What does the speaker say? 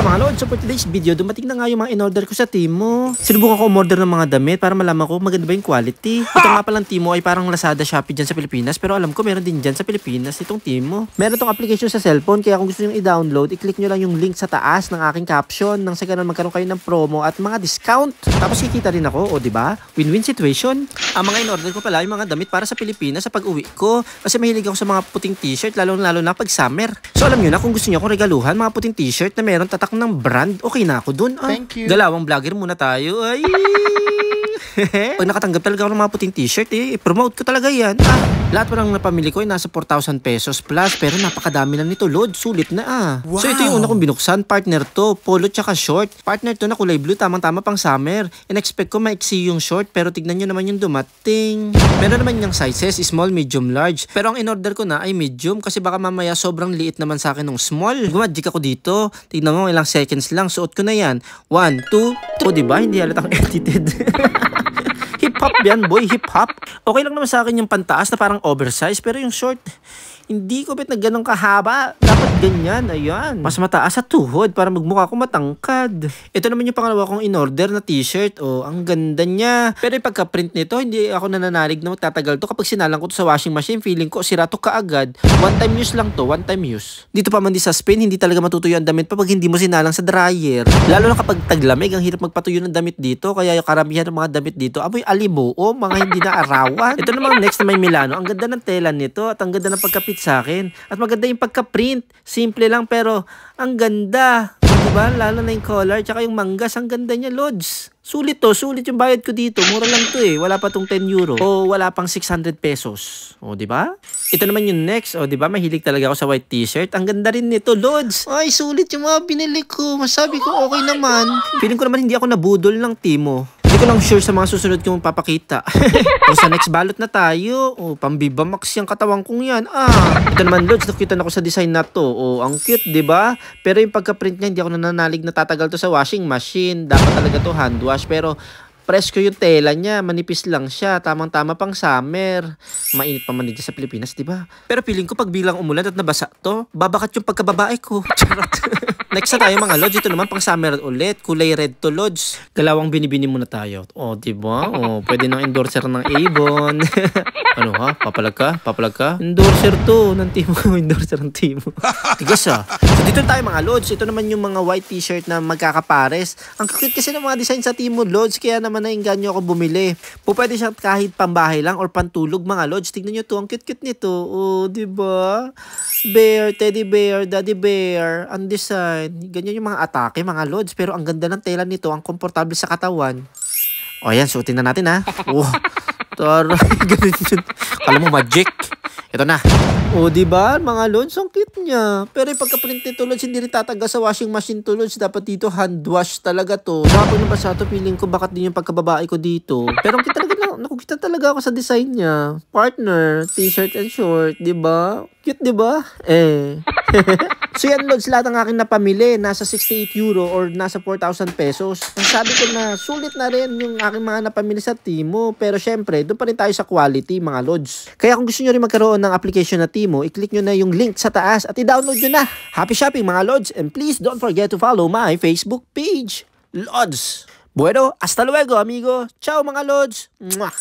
mga Lord, so for today's video, dumating na nga yung mga in-order ko sa Temu. Sinubukan ko umorder ng mga damit para malaman ko maganda ba yung quality. Ito nga palang Temu ay parang Lazada, Shopee dyan sa Pilipinas, pero alam ko meron din dyan sa Pilipinas itong Temu. Meron tong application sa cellphone, kaya kung gusto nyo i-download, i-click nyo lang yung link sa taas ng aking caption nang sa ganun magkaroon kayo ng promo at mga discount. Tapos kikita rin ako, o diba? Win-win situation. Ang mga in-order ko pala yung mga damit para sa Pilipinas sa pag-uwi ko. Kasi mahilig ako sa mga puting t-shirt, lalo na pag summer. So alam nyo na, kung gusto nyo akong regaluhan, mga puting t-shirt na meron tatak ng brand, okay na ako dun. Thank you. Galawang vlogger muna tayo. Ay! Pag nakatanggap talaga ako ng mga puting t-shirt, i-promote ko talaga yan. Lahat pa lang napamili ko ay nasa 4,000 pesos plus, pero napakadami na nito, Lord. Sulit na Wow. So ito yung una kong binuksan, partner to, polo tsaka short. Partner to na kulay blue, tamang-tama pang summer. In-expect ko maiksi yung short, pero tignan nyo naman yung dumating. Meron naman yung sizes, small, medium, large. Pero ang in-order ko na ay medium, kasi baka mamaya sobrang liit naman sa akin ng small. Gumagic ako dito. Tignan mo, ilang seconds lang, suot ko na yan. 1, 2, 3. Diba? Hindi halatang edited. Hip-hop yan, boy. Hip-hop. Okay lang naman sa akin yung pantaas na parang oversize, pero yung short, hindi ko bet na ganun kahaba. Dapat ganyan, ayan. Mas mataas sa tuhod para magmukha ko matangkad. Ito naman yung pangalawa kong in-order na t-shirt. Oh, ang ganda niya. Pero yung pagka-print nito, hindi ako nananalig na magtatagal to. Kapag sinalang ko to sa washing machine, feeling ko sira to kaagad. One time use lang to, one time use. Dito pa man di sa Spain, hindi talaga matutuyo ang damit pag hindi mo sinalang sa dryer. Lalo na kapag taglamig, ang hirap magpatuyo ng damit dito. Kaya yung karamihan ng mga damit dito, amoy alimuo, mga hindi na arawan. Ito naman next na may Milano. Ang ganda ng tela nito at ang ganda ng pagkapit sa akin. At maganda yung pagka-print. Simple lang pero ang ganda. Diba? Lalo na yung color tsaka yung manggas. Ang ganda niya, Lods. Sulit to. Sulit yung bayad ko dito. Mura lang to eh. Wala pa tong 10 euro. O wala pang 600 pesos. O diba? Ito naman yung next. O diba? Mahilig talaga ako sa white t-shirt. Ang ganda rin nito, Lods. Ay, sulit yung mga binili ko. Masabi ko okay naman. Feeling ko naman hindi ako nabudol ng Temu. Hindi ko lang sure sa mga susunod kong papakita. O sa next balot na tayo. O pambibamax yung katawan kong yan. Ito naman, Lods, nakita na ako sa design na to. O ang cute, diba? Pero yung pagka-print niya, hindi ako nananalig na tatagal to sa washing machine. Dapat talaga to hand wash. Pero presko yung tela niya. Manipis lang siya. Tamang-tama pang summer. Mainit pa man dito sa Pilipinas, diba? Pero feeling ko pag bilang umulan at nabasa to, babakat yung pagkababae ko. Charot. Next na tayo mga Lods, ito naman pang summer ulit, kulay red to Lods. Galawang binibini muna tayo. O, diba? O, pwede nang endorser ng Avon. Ano ha? Papalag ka? Papalag ka? Endorser to ng Temu. Endorser ng Temu. Tigas ah. So dito tayo mga Lods, ito naman yung mga white t-shirt na magkakapares. Ang cute kasi ng mga design sa Temu Lods, kaya naman nainganyo ako bumili. Pwede siya kahit pambahay lang or pantulog mga Lods. Tignan nyo to, ang cute-cute nito. O, diba? Bear, teddy bear, daddy bear, ang design. Ganyan yung mga atake, mga Lods. Pero ang ganda ng tela nito, ang komportable sa katawan. O yan, suotin na natin ha. Oh, taray, ganun yun. Kala mo magic. Ito na. O diba, mga Lods, ang cute niya. Pero yung pagka-print nito, Lods, hindi rin tataga sa washing machine to, Lods. Dapat dito hand wash talaga to. Dapat na ba sa ito, feeling ko bakat din yung pagkababae ko dito. Pero kita talaga nakukita talaga ako sa design niya. Partner, t-shirt and short, diba? Cute, diba? So yan, Lods, lahat ng aking napamili, nasa 68 euro or nasa 4,000 pesos. Ang sabi ko na, sulit na rin yung aking mga napamili sa Temu. Pero syempre, doon pa rin tayo sa quality, mga Lods. Kaya kung gusto nyo rin magkaroon ng application na Temu, i-click nyo na yung link sa taas at i-download nyo na. Happy shopping, mga Lods. And please don't forget to follow my Facebook page. Lods. Bueno, hasta luego, amigo. Ciao, mga Lods. Mwah.